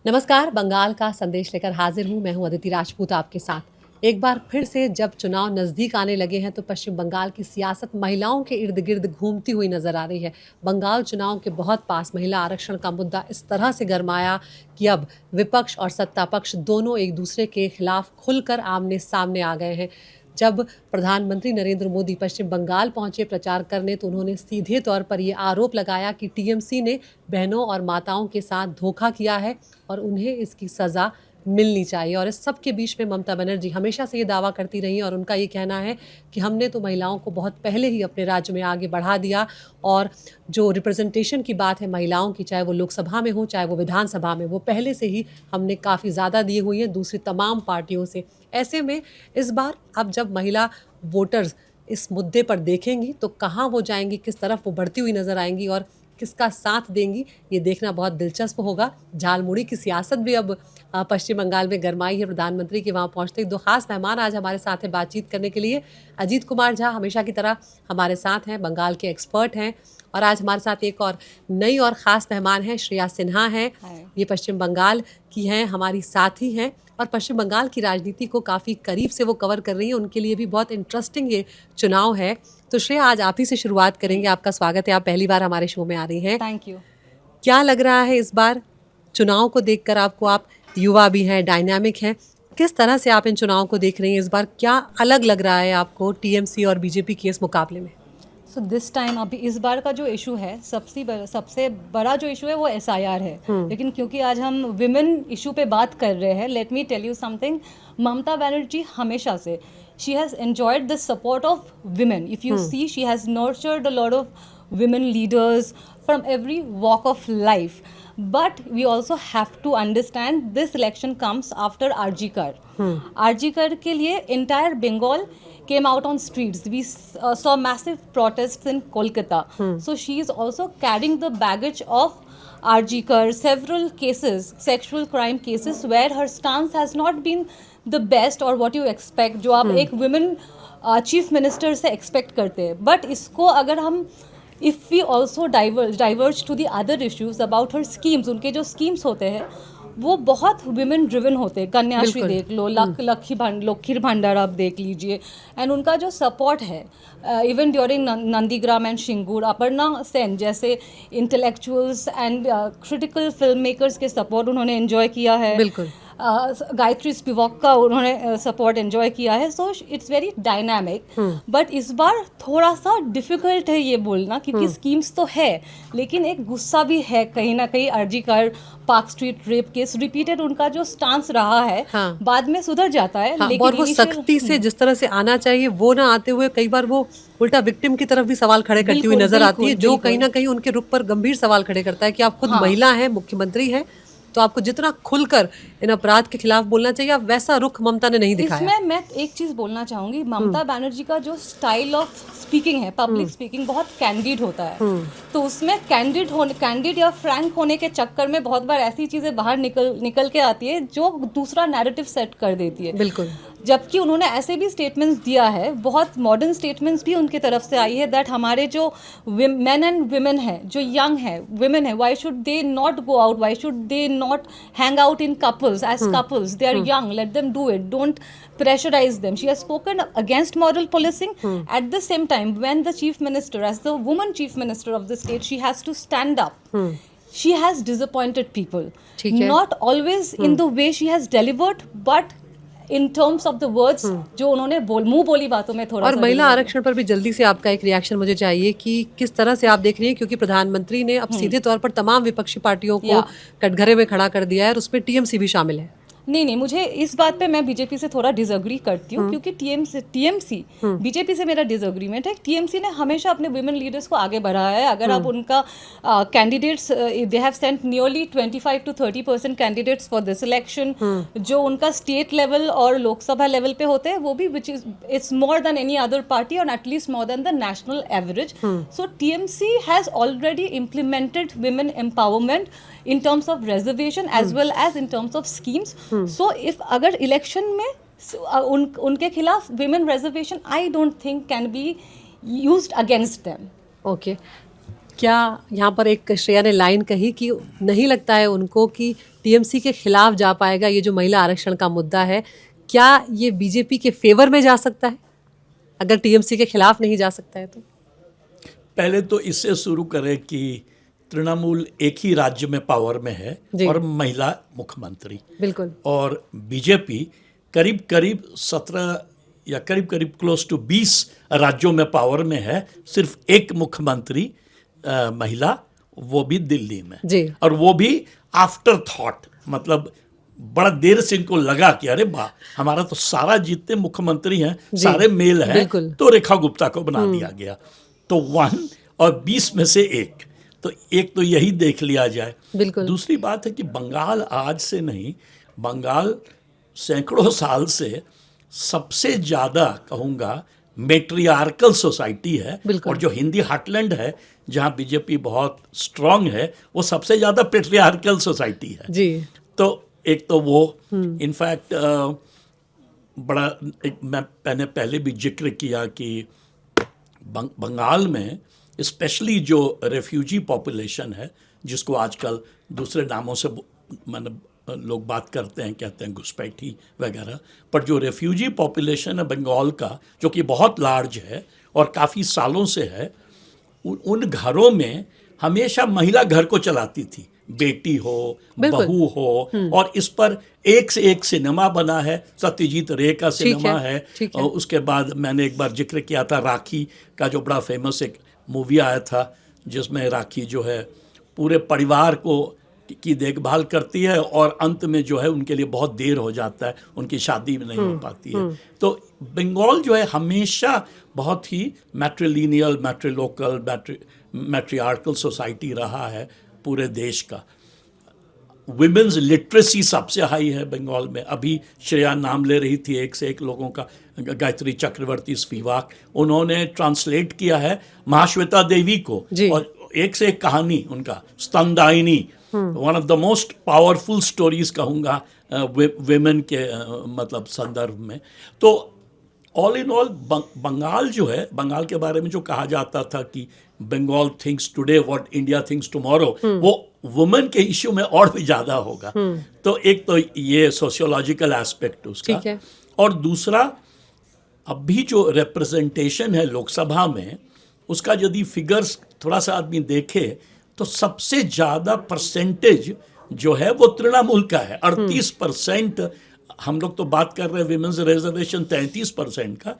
नमस्कार, बंगाल का संदेश लेकर हाजिर हूँ। मैं हूँ अदिति राजपूत आपके साथ। एक बार फिर से जब चुनाव नज़दीक आने लगे हैं तो पश्चिम बंगाल की सियासत महिलाओं के इर्द गिर्द घूमती हुई नजर आ रही है। बंगाल चुनाव के बहुत पास महिला आरक्षण का मुद्दा इस तरह से गरमाया कि अब विपक्ष और सत्ता पक्ष दोनों एक दूसरे के खिलाफ खुलकर आमने सामने आ गए हैं। जब प्रधानमंत्री नरेंद्र मोदी पश्चिम बंगाल पहुंचे प्रचार करने तो उन्होंने सीधे तौर पर ये आरोप लगाया कि टीएमसी ने बहनों और माताओं के साथ धोखा किया है और उन्हें इसकी सज़ा मिलनी चाहिए। और इस सब के बीच में ममता बनर्जी हमेशा से ये दावा करती रही और उनका ये कहना है कि हमने तो महिलाओं को बहुत पहले ही अपने राज्य में आगे बढ़ा दिया और जो रिप्रेजेंटेशन की बात है महिलाओं की, चाहे वो लोकसभा में हो चाहे वो विधानसभा में, वो पहले से ही हमने काफ़ी ज़्यादा दी हुई है दूसरी तमाम पार्टियों से। ऐसे में इस बार अब जब महिला वोटर्स इस मुद्दे पर देखेंगी तो कहाँ वो जाएंगी, किस तरफ वो बढ़ती हुई नज़र आएंगी और किसका साथ देंगी, ये देखना बहुत दिलचस्प होगा। झालमुड़ी की सियासत भी अब पश्चिम बंगाल में गरमाई है। प्रधानमंत्री के वहाँ पहुँचते ही दो खास मेहमान आज हमारे साथ हैं बातचीत करने के लिए। अजीत कुमार झा हमेशा की तरह हमारे साथ हैं, बंगाल के एक्सपर्ट हैं। और आज हमारे साथ एक और नई और ख़ास मेहमान हैं, श्रेया सिन्हा हैं। ये पश्चिम बंगाल की हैं, हमारी साथी हैं और पश्चिम बंगाल की राजनीति को काफ़ी करीब से वो कवर कर रही हैं। उनके लिए भी बहुत इंटरेस्टिंग ये चुनाव है। तो श्रेया, आज आप ही से शुरुआत करेंगे। आपका स्वागत है, आप पहली बार हमारे शो में आ रही हैं। Thank you. क्या लग रहा है इस बार चुनाव को देखकर आपको? आप युवा भी हैं, डायनामिक हैं, किस तरह से आप इन चुनाव को देख रही हैं? इस बार क्या अलग लग रहा है आपको टीएमसी और बीजेपी के इस मुकाबले में? सो दिस टाइम अभी इस बार का जो इशू है, सबसे बड़ा जो इशू है वो एसआईआर है। लेकिन क्योंकि आज हम विमेन इशू पे बात कर रहे हैं, let me tell you something. Mamata Banerjee हमेशा से she has enjoyed the support of women. If you see, she has nurtured a lot of women leaders from every walk of life. But we also have to understand this election comes after RG Kar. RG Kar ke liye entire Bengal came out on streets. We saw massive protests in Kolkata. So she is also carrying the baggage of RG Kar, several cases, sexual crime cases where her stance has not been the best or what you expect, जो आप एक women chief minister से expect करते हैं। But इसको अगर हम if we also diverge to the other issues about her schemes, उनके जो स्कीम्स होते हैं वो बहुत विमेन ड्रिवन होते हैं। कन्याश्री देख लो, लक्खी भंडार आप देख लीजिए। एंड उनका जो सपोर्ट है even during Nandigram and Singur, Aparna Sen जैसे intellectuals and critical film makers के सपोर्ट उन्होंने एंजॉय किया है। बिल्कुल। गायत्री स्पिवक का उन्होंने सपोर्ट एंजॉय किया है। So it's very dynamic. But इस बार थोड़ा सा डिफिकल्ट है ये बोलना, क्योंकि स्कीम्स तो है लेकिन एक गुस्सा भी है कहीं ना कहीं। अर्जी कर, park street rape case, repeated उनका जो स्टांस रहा है, बाद में सुधर जाता है। लेकिन और वो सख्ती से जिस तरह से आना चाहिए वो ना आते हुए कई बार वो उल्टा विक्टिम की तरफ भी सवाल खड़े करती हुई नजर आती है, जो कहीं ना कहीं उनके रुख पर गंभीर सवाल खड़े करता है कि आप खुद महिला हैं, मुख्यमंत्री हैं, तो आपको जितना खुलकर इन अपराध के खिलाफ बोलना चाहिए, आप वैसा रुख ममता ने नहीं दिखाया। इसमें मैं एक चीज बोलना चाहूंगी, ममता बनर्जी का जो स्टाइल ऑफ स्पीकिंग है, पब्लिक स्पीकिंग, बहुत कैंडिड होता है। तो उसमें कैंडिड या फ्रैंक होने के चक्कर में बहुत बार ऐसी चीजें बाहर निकल के आती है जो दूसरा नैरेटिव सेट कर देती है। बिल्कुल। जबकि उन्होंने ऐसे भी स्टेटमेंट्स दिया है, बहुत मॉडर्न स्टेटमेंट्स भी उनकी तरफ से आई है, दैट हमारे जो मेन एंड विमेन है, जो यंग है विमेन है, why should they not go out, why should they not hang out in couples as couples, they are young, let them do it, don't pressurize them. She has spoken against moral policing. At the same time, when the chief minister, as the woman chief minister of the state, she has to stand up. She has disappointed people. Not always in the way she has delivered, but in terms of the words जो उन्होंने मुंह बोली बातों में थोड़ा। और महिला आरक्षण पर भी जल्दी से आपका एक रिएक्शन मुझे चाहिए कि किस तरह से आप देख रही हैं, क्योंकि प्रधानमंत्री ने अब सीधे तौर पर तमाम विपक्षी पार्टियों को कटघरे में खड़ा कर दिया है और उसमें टीएमसी भी शामिल है। नहीं, मुझे इस बात पे मैं बीजेपी से थोड़ा डिसएग्री करती हूँ, क्योंकि टीएमसी बीजेपी से मेरा डिसएग्रीमेंट है। टीएमसी ने हमेशा अपने वुमेन लीडर्स को आगे बढ़ाया है। अगर आप उनका candidates, they have sent nearly 25 to 30% candidates for this election, जो उनका स्टेट लेवल और लोकसभा लेवल पे होते हैं, वो भी which is its more than any other party और at least more than the national average. So TMC has already implemented women empowerment in terms of reservation as well as in terms of schemes. So if अगर election में उनके खिलाफ women reservation I don't think can be used against them. Okay. क्या यहाँ पर एक श्रेया ने line कही कि नहीं लगता है उनको कि टीएमसी के खिलाफ जा पाएगा ये जो महिला आरक्षण का मुद्दा है, क्या ये बीजेपी के फेवर में जा सकता है अगर टीएमसी के खिलाफ नहीं जा सकता है तो? पहले तो इससे शुरू करें कि तृणमूल एक ही राज्य में पावर में है और महिला मुख्यमंत्री, बिल्कुल, और बीजेपी करीब करीब 17 या करीब करीब क्लोज टू 20 राज्यों में पावर में है, सिर्फ एक मुख्यमंत्री महिला, वो भी दिल्ली में जी। और वो भी आफ्टर थॉट, मतलब बड़ा देर से इनको लगा कि अरे वाह, हमारा तो सारा जितने मुख्यमंत्री हैं सारे मेल हैं, तो रेखा गुप्ता को बना दिया गया। तो 1 और 20 में से एक तो यही देख लिया जाए। दूसरी बात है कि बंगाल आज से नहीं, बंगाल सैकड़ों साल से सबसे ज़्यादा कहूँगा मेट्रियार्कल सोसाइटी है, और जो हिंदी हार्टलैंड है जहाँ बीजेपी बहुत स्ट्रांग है, वो सबसे ज़्यादा पेट्रियार्कल सोसाइटी है जी। तो एक तो वो इनफैक्ट बड़ा मैंने पहले भी जिक्र किया कि बंगाल में स्पेशली जो रेफ्यूजी पॉपुलेशन है, जिसको आजकल दूसरे नामों से मतलब लोग बात करते हैं, कहते हैं घुसपैठी वगैरह, पर जो रेफ्यूजी पॉपुलेशन है बंगाल का, जो कि बहुत लार्ज है और काफ़ी सालों से है, उन घरों में हमेशा महिला घर को चलाती थी, बेटी हो बहू हो, और इस पर एक से एक सिनेमा बना है, सत्यजीत रे का सिनेमा है। और उसके बाद मैंने एक बार जिक्र किया था राखी का, जो बड़ा फेमस एक मूवी आया था, जिसमें राखी जो है पूरे परिवार को की देखभाल करती है और अंत में जो है उनके लिए बहुत देर हो जाता है, उनकी शादी नहीं हो पाती है। तो बंगाल जो है हमेशा बहुत ही मैट्रिलिनियल, मैट्रिलोकल, मैट्रियार्कल सोसाइटी रहा है पूरे देश का। विमेंस लिटरेसी सबसे हाई है बंगाल में। अभी श्रेया नाम ले रही थी एक से एक लोगों का, गायत्री चक्रवर्ती स्पिवाक, उन्होंने ट्रांसलेट किया है महाश्वेता देवी को, और एक से एक कहानी उनका, Stanadayini, one of the most powerful stories कहूँगा विमेन के मतलब संदर्भ में। तो ऑल इन ऑल बंगाल जो है, बंगाल के बारे में जो कहा जाता था कि Bengal thinks today what India thinks tomorrow, वो वुमेन के इश्यू में और भी ज़्यादा होगा। तो एक तो ये सोशियोलॉजिकल एस्पेक्ट उसका, और दूसरा अभी जो रिप्रेजेंटेशन है लोकसभा में, उसका यदि फिगर्स थोड़ा सा आदमी देखे तो सबसे ज़्यादा परसेंटेज जो है वो तृणमूल का है, 38%। हम लोग तो बात कर रहे हैं विमेंस रिजर्वेशन 33% का,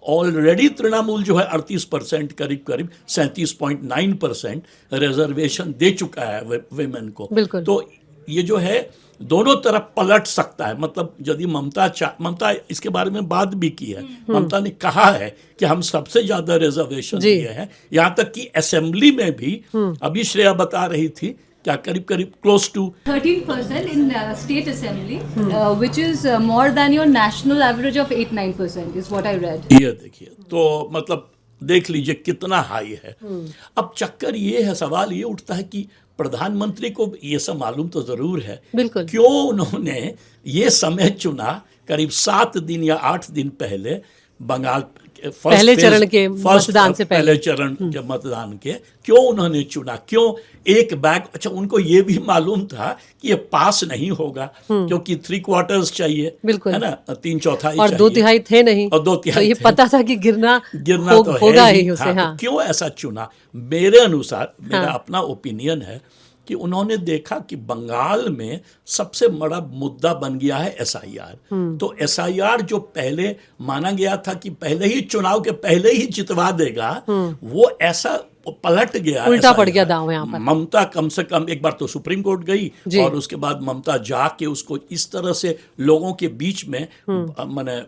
ऑलरेडी तृणमूल जो है 38%, करीब करीब 37.9% रिजर्वेशन दे चुका है विमेन को। तो ये जो है दोनों तरफ पलट सकता है। मतलब यदि ममता इसके बारे में बात भी की है, ममता ने कहा है कि हम सबसे ज्यादा रिजर्वेशन दिए हैं, यहाँ तक कि असेंबली में भी अभी श्रेया बता रही थी क्या करीब करीब close to 13% in state assembly, which is more than your national average of 8-9% is what I read. ये देखिए, तो मतलब देख लीजिए कितना हाई है। अब चक्कर ये है, सवाल ये उठता है कि प्रधानमंत्री को ये सब मालूम तो जरूर है, क्यों उन्होंने ये समय चुना करीब 7 दिन या 8 दिन पहले, बंगाल पहले चरण के मतदान से पहले चरण के मतदान के, क्यों उन्होंने चुना, क्यों एक बैग? अच्छा, उनको ये भी मालूम था कि ये पास नहीं होगा, क्योंकि 3/4 चाहिए, है ना, 3/4 और 2/3 थे नहीं, और 2/3 तो ये पता था कि गिरना तो होगा ही उसे। हाँ, तो क्यों ऐसा चुना? मेरे अनुसार, मेरा अपना ओपिनियन है कि उन्होंने देखा कि बंगाल में सबसे बड़ा मुद्दा बन गया है SIR। तो SIR जो पहले माना गया था कि पहले ही चुनाव के पहले ही जितवा देगा, वो ऐसा पलट गया, उल्टा पड़ गया दांव यहाँ पर। ममता कम से कम एक बार तो सुप्रीम कोर्ट गई, और उसके बाद ममता जाके उसको इस तरह से लोगों के बीच में मैंने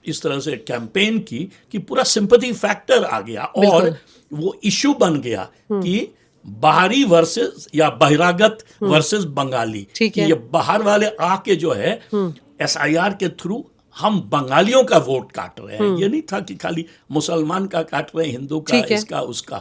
इस तरह से कैंपेन की कि पूरा सिंपैथी फैक्टर आ गया, और वो इशू बन गया कि बाहरी वर्सेस या बहिरागत वर्सेस बंगाली, कि ये बाहर वाले आके जो है SIR के थ्रू हम बंगालियों का वोट काट रहे हैं। ये नहीं था कि खाली मुसलमान का काट रहे हैं, हिंदू का, इसका उसका।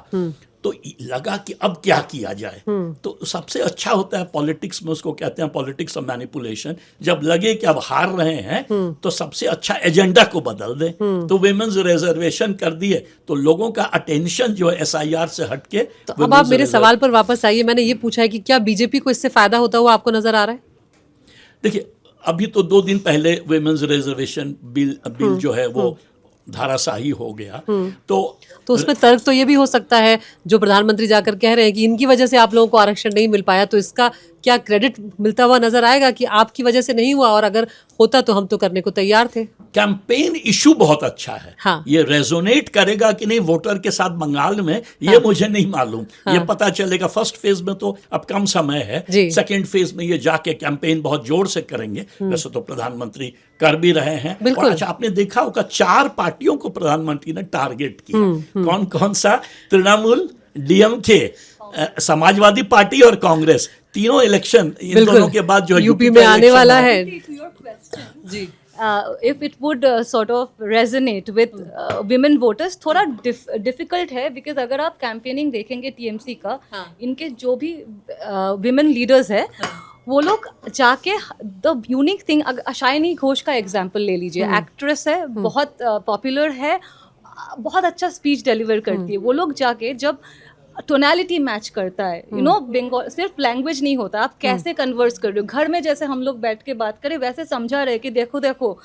तो लगा कि अब क्या किया जाए। तो सबसे अच्छा होता है पॉलिटिक्स में, उसको कहते हैं पॉलिटिक्स ऑफ मैनिपुलेशन। जब लगे कि अब हार रहे हैं तो सबसे अच्छा एजेंडा को बदल दें। तो विमेन्स रिजर्वेशन कर दिए तो लोगों का अटेंशन जो है एसआईआर से हटके। तो अब आप मेरे सवाल पर वापस आइए। मैंने ये पूछा है कि क्या बीजेपी को इससे फायदा होता हुआ आपको नजर आ रहा है? देखिए, अभी तो 2 दिन पहले विमेन्स रिजर्वेशन बिल जो है वो धाराशाही हो गया। तो उसमें तर्क तो ये भी हो सकता है, जो प्रधानमंत्री जाकर कह रहे हैं कि इनकी वजह से आप लोगों को आरक्षण नहीं मिल पाया, तो इसका क्या क्रेडिट मिलता हुआ नजर आएगा कि आपकी वजह से नहीं हुआ, और अगर होता तो हम तो करने को तैयार थे? कैंपेन इशू बहुत अच्छा है। हाँ। ये रेजोनेट करेगा कि नहीं वोटर के साथ बंगाल में, ये मुझे नहीं मालूम। ये पता चलेगा। फर्स्ट फेज में तो अब कम समय है, सेकंड फेज में ये जाके कैंपेन बहुत जोर से करेंगे। वैसे तो प्रधानमंत्री कर भी रहे हैं। और अच्छा, आपने देखा होगा 4 पार्टियों को प्रधानमंत्री ने टारगेट किया। कौन कौन सा? तृणमूल, डीएमके, समाजवादी पार्टी और कांग्रेस। तीनों इलेक्शन इन दोनों के बाद जो यूपी में आने वाला है। जी, if it would sort of resonate with women voters, थोड़ा difficult है, because अगर आप कैंपेनिंग देखेंगे टीएमसी का, इनके जो भी women leaders है, वो लोग जाके the unique thing, shiny Ghosh का एग्जाम्पल ले लीजिए। एक्ट्रेस है, बहुत पॉपुलर है, बहुत अच्छा स्पीच डिलीवर करती है। वो लोग जाके जब टोनैलिटी मैच करता है, यू नो, बंगाल सिर्फ लैंग्वेज नहीं होता, आप कैसे कन्वर्स कर रहे हो। घर में जैसे हम लोग बैठ के बात करें वैसे समझा रहे कि देखो देखो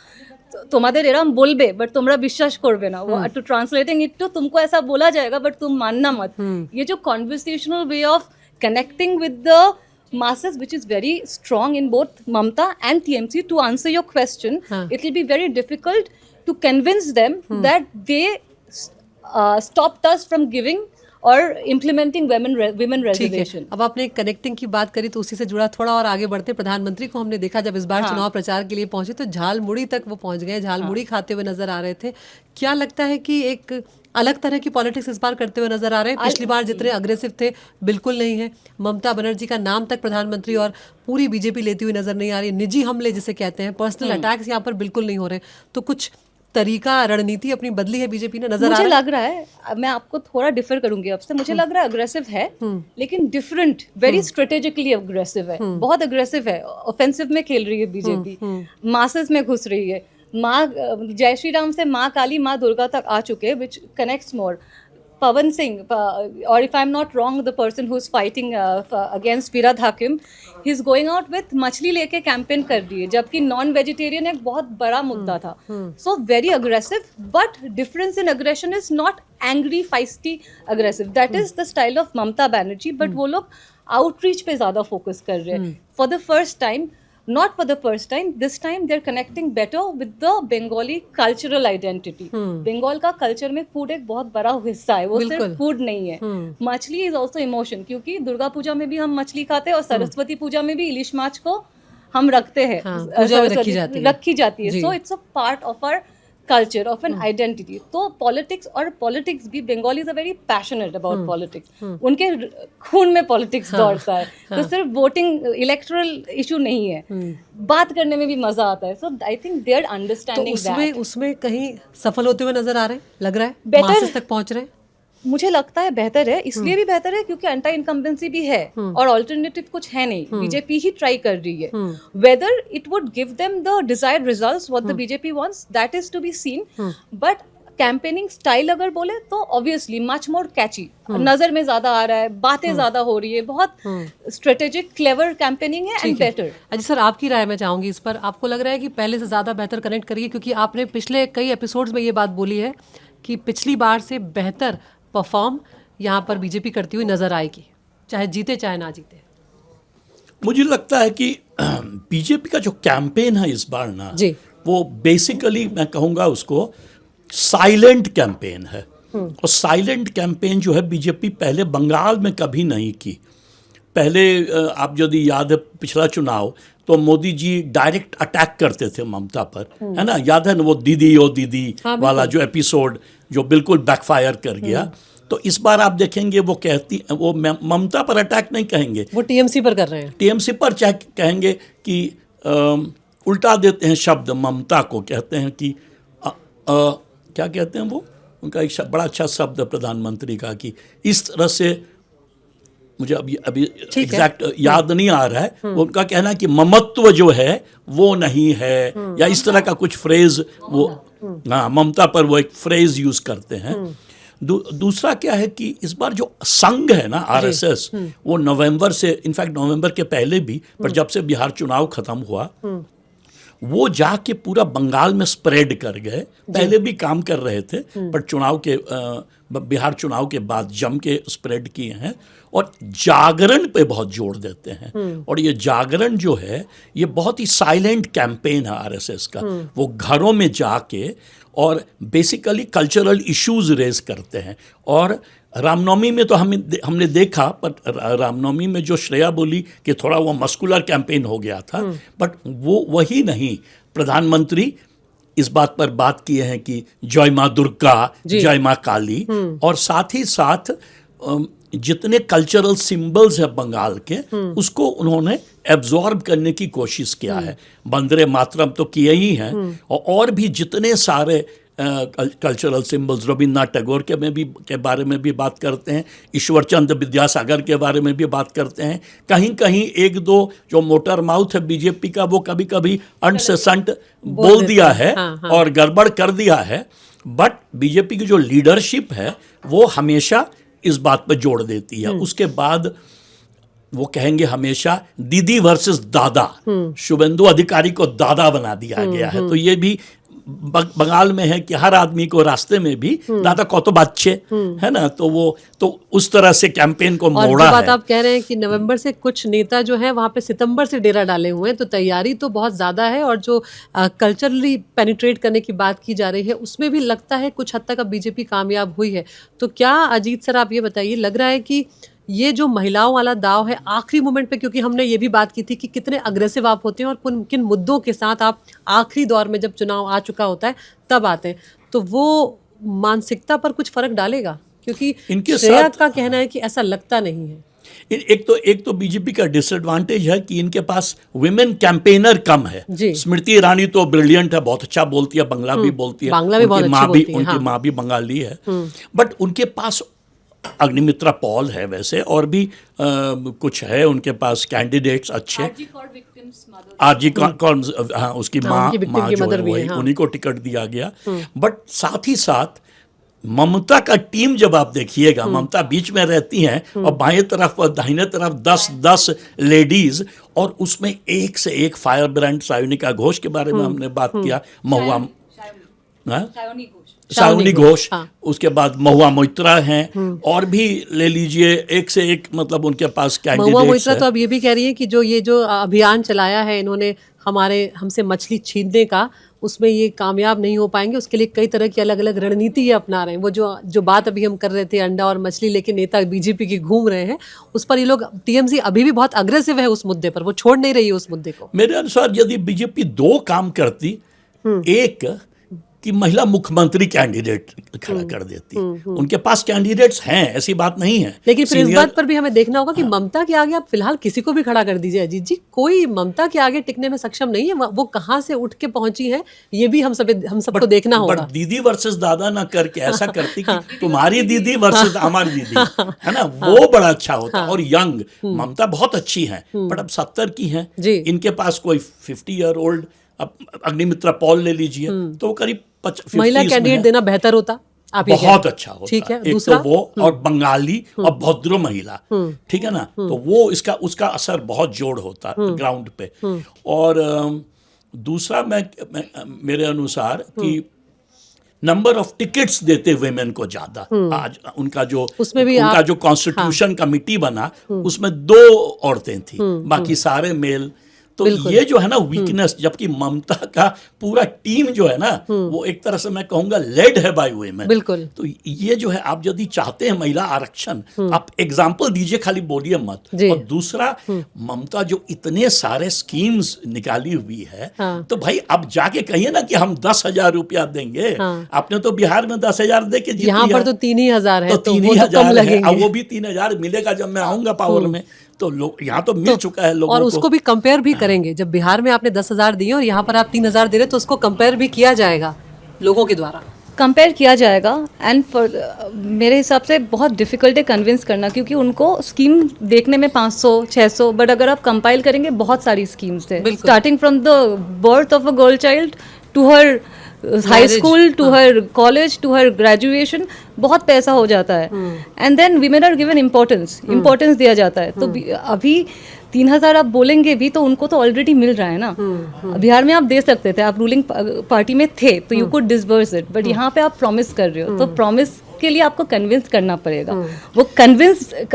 তোমাদের এরম বলবে বাট তোমরা বিশ্বাস করবে না, টু ট্রান্सलेटिंग इट टू तुमको ऐसा बोला जाएगा बट तुम मानना मत। ये जो conversational way of connecting with the masses, which is very strong in both Mamta and TMC, to answer your question, it will be very difficult to convince them that they stopped us from giving और implementing women reservation। अब आपने connecting की बात करी तो उसी से जुड़ा थोड़ा और आगे बढ़ते। प्रधानमंत्री को हमने देखा जब इस बार चुनाव प्रचार के लिए पहुंचे तो झालमुड़ी तक वो पहुंच गए, झालमुड़ी खाते हुए नजर आ रहे थे। क्या लगता है कि एक अलग तरह की पॉलिटिक्स इस बार करते हुए नजर आ रहे हैं? पिछली बार जितने अग्रेसिव थे बिल्कुल नहीं है। ममता बनर्जी का नाम तक प्रधानमंत्री और पूरी बीजेपी लेती हुई नजर नहीं आ रही। निजी हमले जिसे कहते हैं, पर्सनल अटैक्स यहाँ पर बिल्कुल नहीं हो रहे। तो कुछ तरीका, रणनीति अपनी बदली है बीजेपी ने, नजर आ रहा है? मुझे लग रहा है, मैं आपको थोड़ा डिफर करूंगी आपसे, मुझे लग रहा है अग्रेसिव है, लेकिन डिफरेंट, वेरी स्ट्रेटेजिकली अग्रेसिव है, बहुत अग्रेसिव है। ऑफेंसिव में खेल रही है बीजेपी, मासेस में घुस रही है। माँ जय श्री राम से माँ काली, माँ दुर्गा तक आ चुके, विच कनेक्ट्स मोर। पवन सिंह, और if I am not wrong, the person who is fighting against Firhad Hakim, he is going out with मछली लेके कैंपेन कर रही है, जबकि नॉन वेजिटेरियन एक बहुत बड़ा मुद्दा था। सो very aggressive, but difference in aggression is not angry feisty aggressive, that is the style of Mamata Banerjee. बट वो लोग आउटरीच पे ज्यादा फोकस कर रहे हैं। For the first time, not for the first time, this time they're connecting better with the Bengali cultural identity। Bengal का culture में फूड एक बहुत बड़ा हिस्सा है, वो सिर्फ फूड नहीं है। मछली इज ऑल्सो इमोशन, क्योंकि दुर्गा पूजा में भी हम मछली खाते हैं और सरस्वती पूजा में भी इलिश माछ को हम रखते हैं, पूजा में रखी जाती है। So it's a part of our culture, of an identity. तो पॉलिटिक्स, और पॉलिटिक्स भी, Bengalis are very passionate about politics, उनके खून में पॉलिटिक्स दौड़ता है। तो सिर्फ वोटिंग, इलेक्टोरल इशू नहीं है, बात करने में भी मजा आता है। So I think they are understanding that. उसमें कहीं सफल होते हुए नजर आ रहे हैं, लग रहा है बेटर तक पहुंच रहे हैं। मुझे लगता है बेहतर है, इसलिए भी बेहतर है क्योंकि एंटी इनकम्बेंसी भी है और ऑल्टरनेटिव कुछ है नहीं। बीजेपी ही ट्राई कर रही है। Whether it would give them the desired results what the BJP wants, that is to be seen. But campaigning style अगर बोले तो ऑब्वियसली मच मोर कैची, नजर में ज्यादा आ रहा है, बातें ज्यादा हो रही है, बहुत स्ट्रेटेजिक क्लेवर कैंपेनिंग है एंड बेटर। अजी सर, आपकी राय मैं चाहूंगी इस पर। आपको लग रहा है कि पहले से ज्यादा बेहतर कनेक्ट करिए, क्योंकि आपने पिछले कई एपिसोड्स में ये बात बोली है कि पिछली बार से बेहतर परफॉर्म यहाँ पर बीजेपी करती हुई नजर आएगी, चाहे जीते चाहे ना जीते। मुझे लगता है कि बीजेपी का जो कैंपेन है इस बार ना जी, वो बेसिकली मैं कहूँगा उसको साइलेंट कैंपेन है। और साइलेंट कैंपेन जो है बीजेपी पहले बंगाल में कभी नहीं की। पहले आप यदि याद है पिछला चुनाव, तो मोदी जी डायरेक्ट अटैक करते थे ममता पर, है ना? याद है ना वो दीदी ओ दीदी वाला जो एपिसोड जो बिल्कुल बैकफायर कर गया। तो इस बार आप देखेंगे वो कहती, वो ममता पर अटैक नहीं कहेंगे, वो टीएमसी पर कर रहे हैं। टीएमसी पर चाहे कहेंगे कि उल्टा देते हैं शब्द, ममता को कहते हैं कि क्या कहते हैं वो, उनका एक बड़ा अच्छा शब्द प्रधानमंत्री का कि इस तरह से, मुझे अभी एग्जैक्ट याद नहीं आ रहा है, उनका कहना है कि ममत्व जो है वो नहीं है, या इस तरह का कुछ फ्रेज वो, हाँ, ममता पर वो एक फ्रेज यूज करते हैं। दूसरा क्या है कि इस बार जो संघ है ना, आरएसएस, वो नवंबर से, इनफैक्ट नवंबर के पहले भी, पर जब से बिहार चुनाव खत्म हुआ वो जाके पूरा बंगाल में स्प्रेड कर गए। पहले भी काम कर रहे थे, पर चुनाव के बिहार चुनाव के बाद जम के स्प्रेड किए हैं और जागरण पे बहुत जोर देते हैं। और ये जागरण जो है ये बहुत ही साइलेंट कैंपेन है आरएसएस का। वो घरों में जाके और बेसिकली कल्चरल इश्यूज रेज करते हैं। और रामनवमी में तो हमने देखा, पर रामनवमी में जो श्रेया बोली कि थोड़ा वो मस्कुलर कैंपेन हो गया था, बट वो वही नहीं। प्रधानमंत्री इस बात पर बात किए हैं कि जय माँ दुर्गा, जय माँ काली, और साथ ही साथ जितने कल्चरल सिंबल्स है बंगाल के, उसको उन्होंने एब्जॉर्ब करने की कोशिश किया है। वंदे मातरम तो किए ही हैं, और भी जितने सारे कल्चरल सिंबल्स, रविन्द्रनाथ टैगोर के बारे में भी बात करते हैं, ईश्वर चंद्र विद्यासागर के बारे में भी बात करते हैं। कहीं कहीं एक दो जो मोटर माउथ है बीजेपी का, वो कभी कभी अंट से संट बोल दिया है और गड़बड़ कर दिया है। बट बीजेपी की जो लीडरशिप है वो हमेशा इस बात पर जोड़ देती है। उसके बाद वो कहेंगे हमेशा दीदी वर्सेस दादा, शुभेंदु अधिकारी को दादा बना दिया गया है। तो ये भी बंगाल में है कि हर आदमी को रास्ते में भी दादा कौतो बाच्चे, है ना, तो वो तो उस तरह से कैंपेन को मोड़ा है। बात आप कह रहे हैं कि नवंबर से कुछ नेता जो हैं वहाँ पे सितंबर से डेरा डाले हुए हैं, तो तैयारी तो बहुत ज़्यादा है। और जो कल्चरली पेनिट्रेट करने की बात की जा रही है उसमें भी लगता है कुछ हद तक अब बीजेपी कामयाब हुई है। तो क्या अजीत सर आप ये बताइए, लग रहा है कि ये जो महिलाओं वाला दाव है आखिरी मोमेंट पे, क्योंकि हमने ये भी बात की थी कि कितने अग्रेसिव आप होते हैं और किन मुद्दों के साथ आप आखिरी दौर में जब चुनाव आ चुका होता है तब आते हैं, तो वो मानसिकता पर कुछ फर्क डालेगा? क्योंकि इनके श्रेया का कहना है कि ऐसा लगता नहीं है। एक तो बीजेपी का डिसएडवांटेज है कि इनके पास वुमेन कैंपेनर कम है। स्मृति ईरानी तो ब्रिलियंट है, बहुत अच्छा बोलती है, बांग्ला भी बोलती है, उनकी माँ भी बंगाली है। बट उनके पास अग्निमित्रा पॉल है वैसे, और भी कुछ है उनके पास कैंडिडेट्स अच्छे। आरजी कौर, हाँ, उसकी माँ जो है वही, उन्हीं को टिकट दिया गया। बट साथ ही साथ ममता का टीम जब आप देखिएगा, ममता बीच में रहती हैं और बाएं तरफ और दाहिने तरफ 10 लेडीज, और उसमें एक से एक फायर ब्रांड। सायोनिका घोष के बारे में हमने बात किया, महुआ सावनी घोष, उसके बाद महुआ मोइत्रा हैं, और भी ले लीजिए एक से एक, मतलब उनके पास कैंडिडेट्स। महुआ मोइत्रा तो अब ये भी कह रही है कि जो अभियान चलाया है इन्होंने हमसे मछली छीनने का, उसमें ये कामयाब नहीं हो पाएंगे। उसके लिए कई तरह की अलग अलग रणनीति ये अपना रहे हैं। वो जो बात अभी हम कर रहे थे अंडा और मछली लेके नेता बीजेपी की घूम रहे हैं, उस पर ये लोग, टीएमसी अभी भी बहुत अग्रेसिव है उस मुद्दे पर, वो छोड़ नहीं रही है उस मुद्दे को। मेरे अनुसार यदि बीजेपी 2 काम करती, एक कि महिला मुख्यमंत्री कैंडिडेट खड़ा कर देती। उनके पास कैंडिडेट्स हैं, ऐसी बात नहीं है, लेकिन फिर इस बात पर भी हमें देखना होगा कि ममता के आगे आप फिलहाल किसी को भी खड़ा कर दीजिए अजीत जी, कोई ममता के आगे टिकने में सक्षम नहीं है। वो कहाँ से उठ के पहुंची है, ये भी हम सबको देखना होगा। बट दीदी वर्सेस दादा ना करके ऐसा करती कि तुम्हारी दीदी वर्सेस हमारी दीदी, है ना, वो बड़ा अच्छा होता। और यंग ममता बहुत अच्छी है, बट अब 70 की हैं, इनके पास कोई 50 ईयर ओल्ड, अब अग्निमित्रा पॉल ले लीजिए तो करीब महिला कैंडिडेट देना बेहतर होता, आप बहुत अच्छा होता। ठीक है, एक दूसरा तो वो और बंगाली और भद्र महिला, ठीक है ना, तो वो उसका असर बहुत जोड़ होता ग्राउंड पे। और दूसरा मेरे अनुसार कि नंबर ऑफ टिकट्स देते वुमेन को ज्यादा। आज उनका जो कॉन्स्टिट्यूशन कमिटी बना, उसमें 2 औरतें थी, बाकी सारे मेल। तो ये जो है ना वीकनेस, जबकि ममता का पूरा टीम जो है ना, वो एक तरह से मैं कहूंगा लेड है बाय वुमेन। बिल्कुल। तो ये जो है, आप यदि चाहते हैं महिला आरक्षण, आप एग्जाम्पल दीजिए, खाली बोलिए मत। और दूसरा, ममता जो इतने सारे स्कीम्स निकाली हुई है, तो भाई आप जाके कहिए ना कि हम 10,000 रुपया देंगे। आपने तो बिहार में 10,000 दे के जीत यहाँ पर तो 3,000 है, तो 3,000 है, अब वो भी 3,000 मिलेगा जब मैं आऊंगा पावर में। तो लोग यहाँ तो मिल चुका है लोगों को। और उसको भी कंपेयर भी करेंगे, जब बिहार में आपने 10,000 दिए और यहाँ पर आप 3,000 दे रहे, तो उसको कंपेयर भी किया जाएगा लोगों के द्वारा। कंपेयर किया जाएगा एंड मेरे हिसाब से बहुत डिफ़िकल्ट है कन्विंस करना, क्योंकि उनको स्कीम देखने में 500-600, बट अगर आप कंपाइल करेंगे बहुत सारी स्कीम्स है, starting from the birth of a girl child to her high school to her college to her graduation, बहुत पैसा हो जाता है and then women are given importance दिया जाता है। तो अभी 3,000 आप बोलेंगे भी तो उनको तो ऑलरेडी मिल रहा है ना। बिहार में आप दे सकते थे, आप रूलिंग पार्टी में थे तो you could disburse it, but यहाँ पे आप प्रॉमिस कर रहे हो, तो प्रॉमिस के लिए आपको कन्विंस करना पड़ेगा।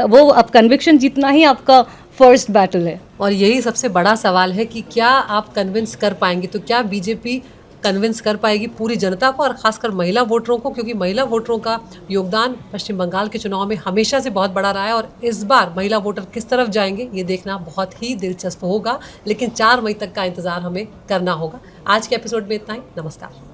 वो अब कन्विक्शन जीतना ही आपका फर्स्ट बैटल है। और यही सबसे बड़ा सवाल है कि क्या आप कन्विंस कर पाएंगे, तो क्या बीजेपी कन्विंस कर पाएगी पूरी जनता को और खासकर महिला वोटरों को, क्योंकि महिला वोटरों का योगदान पश्चिम बंगाल के चुनाव में हमेशा से बहुत बड़ा रहा है और इस बार महिला वोटर किस तरफ जाएंगे ये देखना बहुत ही दिलचस्प होगा, लेकिन 4 मई तक का इंतजार हमें करना होगा। आज के एपिसोड में इतना ही। नमस्कार।